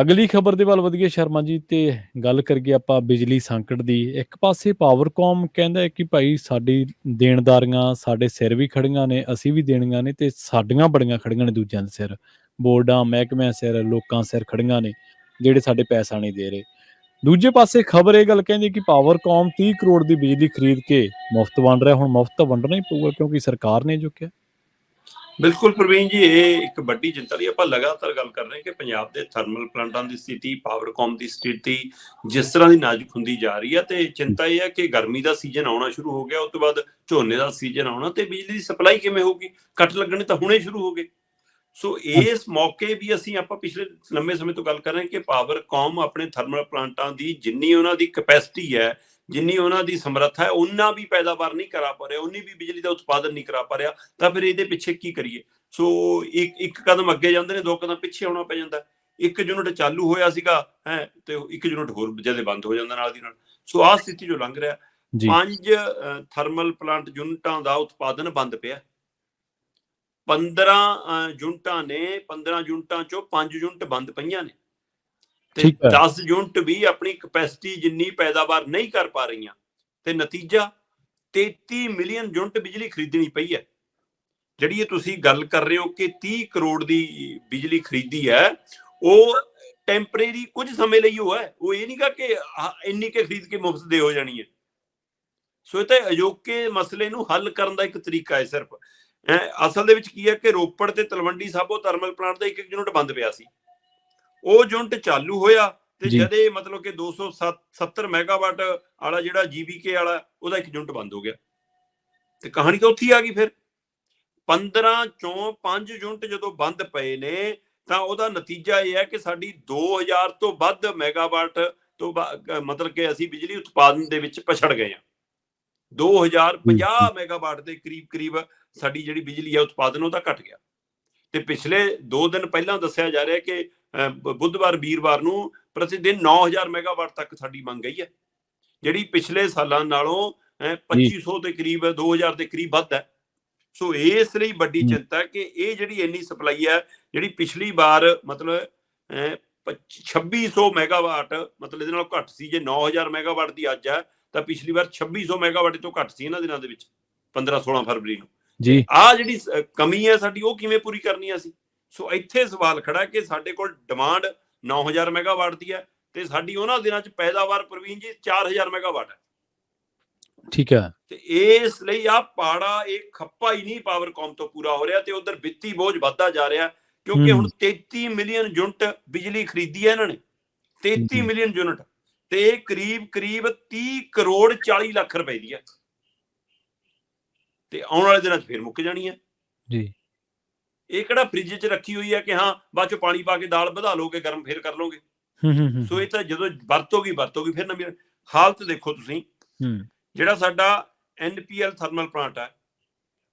ਅਗਲੀ ਖਬਰ ਦੇ ਵੱਲ ਵਧੀਏ ਸ਼ਰਮਾ ਜੀ, ਤੇ ਗੱਲ ਕਰੀਏ ਆਪਾਂ ਬਿਜਲੀ ਸੰਕਟ ਦੀ। ਇੱਕ ਪਾਸੇ ਪਾਵਰਕੌਮ ਕਹਿੰਦਾ ਹੈ ਕਿ ਭਾਈ ਸਾਡੀ ਦੇਣਦਾਰੀਆਂ ਸਾਡੇ ਸਿਰ ਵੀ ਖੜੀਆਂ ਨੇ, ਅਸੀਂ ਵੀ ਦੇਣੀਆਂ ਨੇ, ਤੇ ਸਾਡੀਆਂ ਬੜੀਆਂ ਖੜੀਆਂ ਨੇ ਦੂਜਿਆਂ ਦੇ ਸਿਰ, ਬੋਰਡਾਂ ਮਹਿਕਮਿਆਂ ਸਿਰ, ਲੋਕਾਂ ਸਿਰ ਖੜੀਆਂ ਨੇ ਜਿਹੜੇ ਸਾਡੇ ਪੈਸਾ ਨਹੀਂ ਦੇ ਰਹੇ। ਦੂਜੇ ਪਾਸੇ ਖਬਰ ਇਹ ਗੱਲ ਕਹਿੰਦੀ ਕਿ ਪਾਵਰਕੌਮ 30 ਕਰੋੜ ਦੀ ਬਿਜਲੀ ਖਰੀਦ ਕੇ ਮੁਫਤ ਵੰਡ ਰਿਹਾ। ਹੁਣ ਮੁਫਤ ਤਾਂ ਵੰਡਣਾ ਹੀ ਪਊਗਾ ਕਿਉਂਕਿ ਸਰਕਾਰ ਨੇ ਜੋ ਕਿਹਾ। ਬਿਲਕੁਲ ਪ੍ਰਵੀਨ ਜੀ, ਇਹ ਇੱਕ ਵੱਡੀ ਚਿੰਤਾ ਦੀ ਆਪਾਂ ਲਗਾਤਾਰ ਗੱਲ ਕਰ ਰਹੇ ਹਾਂ ਕਿ ਪੰਜਾਬ ਦੇ ਥਰਮਲ ਪਲਾਂਟਾਂ ਦੀ ਸਥਿਤੀ, ਪਾਵਰਕੌਮ ਦੀ ਸਥਿਤੀ ਜਿਸ ਤਰ੍ਹਾਂ ਦੀ ਨਾਜ਼ੁਕ ਹੁੰਦੀ ਜਾ ਰਹੀ ਹੈ, ਤੇ ਚਿੰਤਾ ਇਹ ਹੈ ਕਿ ਗਰਮੀ ਦਾ ਸੀਜ਼ਨ ਆਉਣਾ ਸ਼ੁਰੂ ਹੋ ਗਿਆ, ਉਸ ਤੋਂ ਬਾਅਦ ਝੋਨੇ ਦਾ ਸੀਜ਼ਨ ਆਉਣਾ, ਤੇ ਬਿਜਲੀ ਦੀ ਸਪਲਾਈ ਕਿਵੇਂ ਹੋਊਗੀ? ਕੱਟ ਲੱਗਣੇ ਤਾਂ ਹੁਣੇ ਸ਼ੁਰੂ ਹੋ ਗਏ। ਸੋ ਇਸ ਮੌਕੇ ਵੀ ਆਪਾਂ ਪਿਛਲੇ ਲੰਮੇ ਸਮੇਂ ਤੋਂ ਗੱਲ ਕਰ ਰਹੇ ਹਾਂ ਕਿ ਪਾਵਰਕੌਮ ਆਪਣੇ ਥਰਮਲ ਪਲਾਂਟਾਂ ਦੀ ਜਿੰਨੀ ਉਹਨਾਂ ਦੀ ਕੈਪੈਸਿਟੀ ਹੈ, ਜਿੰਨੀ ਉਹਨਾਂ ਦੀ ਸਮਰੱਥਾ ਹੈ, ਉਹਨਾਂ ਵੀ ਪੈਦਾਵਾਰ ਨਹੀਂ ਕਰਾ ਪਾ ਰਿਹਾ, ਉਨੀ ਵੀ ਬਿਜਲੀ ਦਾ ਉਤਪਾਦਨ ਨਹੀਂ ਕਰਾ ਪਾ ਰਿਹਾ। ਤਾਂ ਫਿਰ ਇਹਦੇ ਪਿੱਛੇ ਕੀ ਕਰੀਏ? ਸੋ ਇੱਕ ਕਦਮ ਅੱਗੇ ਜਾਂਦੇ ਨੇ, 2 ਕਦਮ ਪਿੱਛੇ ਆਉਣਾ ਪੈ ਜਾਂਦਾ। 1 ਯੂਨਿਟ ਚਾਲੂ ਹੋਇਆ ਸੀਗਾ ਤੇ 1 ਯੂਨਿਟ ਹੋਰ ਜਦੇ ਬੰਦ ਹੋ ਜਾਂਦਾ ਨਾਲ ਦੀ ਨਾਲ। ਸੋ ਆਹ ਸਥਿਤੀ ਜੋ ਲੰਘ ਰਿਹਾ, 5 ਥਰਮਲ ਪਲਾਂਟ ਯੂਨਿਟਾਂ ਦਾ ਉਤਪਾਦਨ ਬੰਦ ਪਿਆ। 15 ਯੂਨਿਟਾਂ ਨੇ, 15 ਯੂਨਿਟਾਂ ਚੋਂ 5 ਯੂਨਿਟ ਬੰਦ ਪਈਆਂ ਨੇ, ਤੇ 10 ਯੂਨਿਟ ਵੀ ਆਪਣੀ ਕੈਪੈਸਿਟੀ ਜਿੰਨੀ ਪੈਦਾਵਾਰ ਨਹੀਂ ਕਰ ਪਾ ਰਹੀਆਂ। ਤੇ ਨਤੀਜਾ 33 ਮਿਲੀਅਨ ਯੂਨਿਟ ਬਿਜਲੀ ਖਰੀਦਣੀ ਪਈ ਹੈ। ਜਿਹੜੀ ਇਹ ਤੁਸੀਂ ਗੱਲ ਕਰ ਰਹੇ ਹੋ ਕਿ 30 ਕਰੋੜ ਦੀ ਬਿਜਲੀ ਖਰੀਦੀ ਹੈ, ਉਹ ਟੈਂਪਰੇਰੀ ਕੁਝ ਸਮੇਂ ਲਈ ਉਹ ਹੈ। ਉਹ ਇਹ ਨਹੀਂ ਗਾ ਕਿ ਇੰਨੀ ਕੇ ਖਰੀਦ ਕੇ ਮੁਫਤ ਦੇ ਹੋ ਜਾਣੀ ਹੈ। ਸੋ ਇਹ ਤਾਂ ਅਜੋਕੇ ਮਸਲੇ ਨੂੰ ਹੱਲ ਕਰਨ ਦਾ ਇੱਕ ਤਰੀਕਾ ਹੈ ਸਿਰਫ। ਅਸਲ ਦੇ ਵਿੱਚ ਕੀ ਹੈ ਕਿ ਰੋਪੜ ਤੇ ਤਲਵੰਡੀ ਸਾਬੋ ਥਰਮਲ ਪਲਾਂਟ ਦਾ 1 ਯੂਨਿਟ ਬੰਦ ਪਿਆ ਸੀ। ਉਹ ਯੂਨਿਟ ਚਾਲੂ ਹੋਇਆ ਤੇ ਜਦੇ ਮਤਲਬ ਕਿ 270 ਮੈਗਾਵਾਟ ਵਾਲਾ ਜਿਹੜਾ ਜੀਬੀਕੇ ਵਾਲਾ, ਉਹਦਾ 1 ਯੂਨਿਟ ਬੰਦ ਹੋ ਗਿਆ। ਤੇ ਕਹਾਣੀ ਤਾਂ ਉੱਥੇ ਆ ਗਈ। ਫਿਰ 15 ਚੋਂ 5 ਯੂਨਿਟ ਜਦੋਂ ਬੰਦ ਪਏ ਨੇ, ਤਾਂ ਉਹਦਾ ਨਤੀਜਾ ਇਹ ਹੈ ਕਿ ਸਾਡੀ 2000 ਤੋਂ ਵੱਧ ਮੈਗਾਵਾਟ ਤੋਂ ਮਤਲਬ ਕਿ ਅਸੀਂ ਬਿਜਲੀ ਉਤਪਾਦਨ ਦੇ ਵਿੱਚ ਪਛੜ ਗਏ ਹਾਂ। 2050 ਮੈਗਾਵਾਟ ਦੇ ਕਰੀਬ ਸਾਡੀ ਜਿਹੜੀ ਬਿਜਲੀ ਹੈ ਉਤਪਾਦਨ ਉਹਦਾ ਘਟ ਗਿਆ। ਤੇ ਪਿਛਲੇ 2 ਦਿਨ ਪਹਿਲਾਂ ਦੱਸਿਆ ਜਾ ਰਿਹਾ ਕਿ ਬੁੱਧਵਾਰ ਵੀਰਵਾਰ ਨੂੰ ਪ੍ਰਤੀ ਦਿਨ 9000 ਮੈਗਾਵਾਟ ਤੱਕ ਸਾਡੀ ਮੰਗ ਗਈ ਹੈ, ਜਿਹੜੀ ਪਿਛਲੇ ਸਾਲਾਂ ਨਾਲੋਂ 2500 ਦੇ ਕਰੀਬ, 2000 ਦੇ ਕਰੀਬ ਵੱਧ ਹੈ। ਸੋ ਇਸ ਲਈ ਵੱਡੀ ਚਿੰਤਾ ਕਿ ਇਹ ਜਿਹੜੀ ਇੰਨੀ ਸਪਲਾਈ ਹੈ, ਜਿਹੜੀ ਪਿਛਲੀ ਵਾਰ ਮਤਲਬ 2600 ਮੈਗਾਵਾਟ ਮਤਲਬ ਇਹਦੇ ਨਾਲ ਘੱਟ ਸੀ। ਜੇ 9000 ਮੈਗਾਵਾਟ ਦੀ ਅੱਜ ਹੈ, ਤਾਂ ਪਿਛਲੀ ਵਾਰ 2600 ਮੈਗਾਵਾਟ ਤੋਂ ਘੱਟ ਸੀ ਇਹਨਾਂ ਦਿਨਾਂ ਦੇ ਵਿੱਚ, 15-16 ਫਰਵਰੀ ਨੂੰ। ਆਹ ਜਿਹੜੀ ਕਮੀ ਹੈ ਸਾਡੀ, ਉਹ ਕਿਵੇਂ ਪੂਰੀ ਕਰਨੀ ਅਸੀਂ? ਸੋ ਇੱਥੇ ਸਵਾਲ ਖੜਾ ਕਿ ਸਾਡੇ ਕੋਲ ਡਿਮਾਂਡ 9000 ਮੈਗਾਵਾਟ ਦੀ ਹੈ, ਤੇ ਸਾਡੀ ਉਹਨਾਂ ਦਿਨਾਂ 'ਚ ਪੈਦਾਵਾਰ ਪ੍ਰਵੀਨ ਜੀ 4000 ਮੈਗਾਵਾਟ ਹੈ। ਠੀਕ ਹੈ। ਤੇ ਇਸ ਲਈ ਆ ਪਾੜਾ, ਇਹ ਖੱਪਾ ਹੀ ਨਹੀਂ ਪਾਵਰਕੌਮ ਤੋਂ ਪੂਰਾ ਹੋ ਰਿਹਾ, ਤੇ ਉਧਰ ਵਿੱਤੀ ਬੋਝ ਵੱਧਦਾ ਜਾ ਰਿਹਾ। ਕਿਉਂਕਿ ਹੁਣ 33 ਮਿਲੀਅਨ ਯੂਨਿਟ ਬਿਜਲੀ ਖਰੀਦੀ ਹੈ ਇਹਨਾਂ ਨੇ, 33 ਮਿਲੀਅਨ ਯੂਨਿਟ, ਤੇ ਇਹ ਕਰੀਬ 30 ਕਰੋੜ 40 ਲੱਖ ਰੁਪਏ ਦੀ ਹੈ। ਤੇ ਆਉਣ ਵਾਲੇ ਦਿਨਾਂ 'ਚ ਫਿਰ ਮੁੱਕ ਜਾਣੀ ਹੈ ਜੀ। ਇਹ ਕਿਹੜਾ ਫ੍ਰਿਜ 'ਚ ਰੱਖੀ ਹੋਈ ਹੈ ਕਿ ਹਾਂ ਬਾਅਦ 'ਚ ਪਾਣੀ ਪਾ ਕੇ ਦਾਲ ਵਧਾ ਲੋਗੇ, ਗਰਮ ਫਿਰ ਕਰ ਲੋਗੇ। ਸੋ ਇਹ ਤਾਂ ਜਦੋਂ ਵਰਤੋਗੀ ਫਿਰ ਨਵੀਂ ਹਾਲਤ ਦੇਖੋ ਤੁਸੀਂ। ਜਿਹੜਾ ਸਾਡਾ NPL ਥਰਮਲ ਪਲਾਂਟ ਹੈ,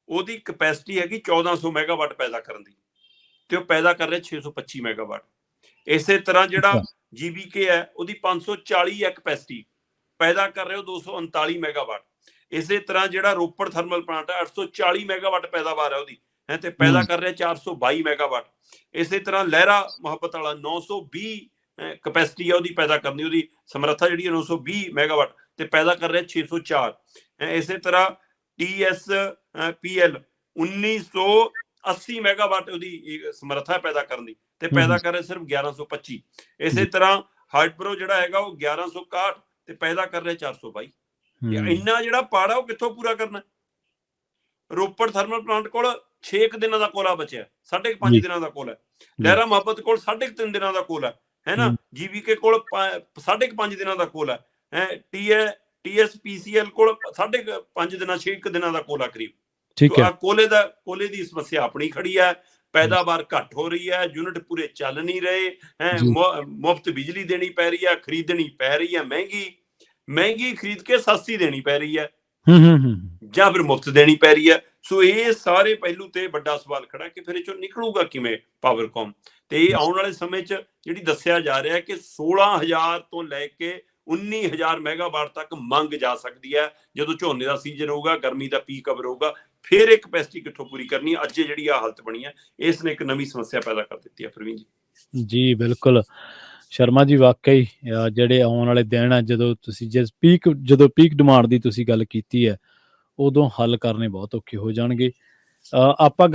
ਉਹਦੀ ਕੈਪੈਸਿਟੀ ਹੈਗੀ 1400 ਮੈਗਾਵਾਟ ਪੈਦਾ ਕਰਨ ਦੀ, ਤੇ ਉਹ ਪੈਦਾ ਕਰ ਰਿਹਾ 625 ਮੈਗਾਵਾਟ। ਇਸੇ ਤਰ੍ਹਾਂ ਜਿਹੜਾ GBK ਹੈ, ਉਹਦੀ 540 ਹੈ ਕੈਪੈਸਿਟੀ, ਪੈਦਾ ਕਰ ਰਹੇ ਹੋ 239 ਮੈਗਾਵਾਟ। ਇਸੇ ਤਰ੍ਹਾਂ ਜਿਹੜਾ ਰੋਪੜ ਥਰਮਲ ਪਲਾਂਟ ਹੈ, 840 ਮੈਗਾਵਾਟ ਪੈਦਾਵਾਰ ਹੈ ਉਹਦੀ, ਤੇ ਪੈਦਾ ਕਰ ਰਿਹਾ 422 ਮੈਗਾਵਾਟ। ਇਸੇ ਤਰ੍ਹਾਂ ਲਹਿਰਾ ਮੁਹੱਬਤ ਵਾਲਾ 920 ਕੈਪੈਸਿਟੀ ਹੈ ਉਹਦੀ ਪੈਦਾ ਕਰਨੀ, ਉਹਦੀ ਸਮਰੱਥਾ ਜਿਹੜੀ ਹੈ 920 ਮੈਗਾਵਾਟ, ਤੇ ਪੈਦਾ ਕਰ ਰਿਹਾ 604। ਇਸੇ ਤਰ੍ਹਾਂ TSPL 1980 ਮੈਗਾਵਾਟ ਉਹਦੀ ਸਮਰੱਥਾ ਪੈਦਾ ਕਰਨ ਦੀ, ਤੇ ਪੈਦਾ ਕਰ ਰਿਹਾ ਸਿਰਫ 1125। ਇਸੇ ਤਰ੍ਹਾਂ ਹਾਈਡਰੋ ਜਿਹੜਾ ਹੈਗਾ ਉਹ 1161, ਤੇ ਪੈਦਾ ਕਰ ਰਿਹਾ 422। ਇੰਨਾ ਜਿਹੜਾ ਪਾੜਾ ਉਹ ਕਿੱਥੋਂ ਪੂਰਾ ਕਰਨਾ? ਰੋਪੜ ਥਰਮਲ ਪਲਾਂਟ ਕੋਲ 6 ਦਿਨਾਂ ਦਾ ਕੋਲਾ ਬਚਿਆ, 5.5 ਦਿਨਾਂ ਦਾ ਕੋਲ ਹੈ। ਲਹਿਰਾ ਮੁਹੱਬਤ ਕੋਲ 3.5 ਦਿਨਾਂ ਦਾ ਕੋਲ ਹੈ ਨਾ। GBK ਕੋਲ 5.5 ਦਿਨਾਂ ਦਾ ਕੋਲ ਹੈ। TSPCL ਕੋਲ 5.5 ਦਿਨਾਂ 6 ਦਿਨਾਂ ਦਾ ਕੋਲਾ ਕਰੀਬ। ਕੋਲੇ ਦੀ ਸਮੱਸਿਆ ਆਪਣੀ ਖੜੀ ਹੈ। ਪੈਦਾਵਾਰ ਘੱਟ ਹੋ ਰਹੀ ਹੈ, ਯੂਨਿਟ ਪੂਰੇ ਚੱਲ ਨਹੀਂ ਰਹੇ, ਮੁਫਤ ਬਿਜਲੀ ਦੇਣੀ ਪੈ ਰਹੀ ਹੈ, ਖਰੀਦਣੀ ਪੈ ਰਹੀ ਹੈ ਮਹਿੰਗੀ ਖਰੀਦ ਕੇ ਸਸਤੀ ਦੇਣੀ ਪੈ ਰਹੀ ਹੈ, ਜਾਂ ਫਿਰ ਮੁਫਤ ਦੇਣੀ ਪੈ ਰਹੀ ਹੈ। ਸੋ ਇਹ ਸਾਰੇ ਪਹਿਲੂ ਤੇ ਵੱਡਾ ਸਵਾਲ ਖੜਾ ਕਿ ਫਿਰ ਇਹ ਚੋਂ ਨਿਕਲੂਗਾ ਕਿਵੇਂ ਪਾਵਰਕੌਮ? ਤੇ ਇਹ ਆਉਣ ਵਾਲੇ ਸਮੇਂ 'ਚ ਜਿਹੜੀ ਦੱਸਿਆ ਜਾ ਰਿਹਾ ਕਿ 16000 ਤੋਂ ਲੈ ਕੇ 19000 ਮੈਗਾਵਾਟ ਤੱਕ ਮੰਗ ਜਾ ਸਕਦੀ ਹੈ ਜਦੋਂ ਝੋਨੇ ਦਾ ਸੀਜ਼ਨ ਹੋਊਗਾ, ਗਰਮੀ ਦਾ ਪੀਕ ਅਵਰ ਹੋਊਗਾ। ਫਿਰ ਇਹ ਕੈਪੈਸਿਟੀ ਕਿੱਥੋਂ ਪੂਰੀ ਕਰਨੀ? ਅੱਜ ਜਿਹੜੀ ਆ ਹਾਲਤ ਬਣੀ ਹੈ, ਇਸ ਨੇ ਇੱਕ ਨਵੀਂ ਸਮੱਸਿਆ ਪੈਦਾ ਕਰ ਦਿੱਤੀ ਹੈ ਪ੍ਰਵੀਨ ਜੀ। ਜੀ ਬਿਲਕੁਲ। ਸ਼ਰਮਾ ਜੀ ਵਾਕਈ ਜਿਹੜੇ ਆਉਣ ਵਾਲੇ ਦਿਨ ਆ, ਜਦੋਂ ਪੀਕ ਡਿਮਾਂਡ ਦੀ ਤੁਸੀਂ ਗੱਲ ਕੀਤੀ ਹੈ, ਉਦੋਂ ਹੱਲ ਕਰਨੇ ਬਹੁਤ ਔਖੇ ਹੋ ਜਾਣਗੇ। ਆਪਾਂ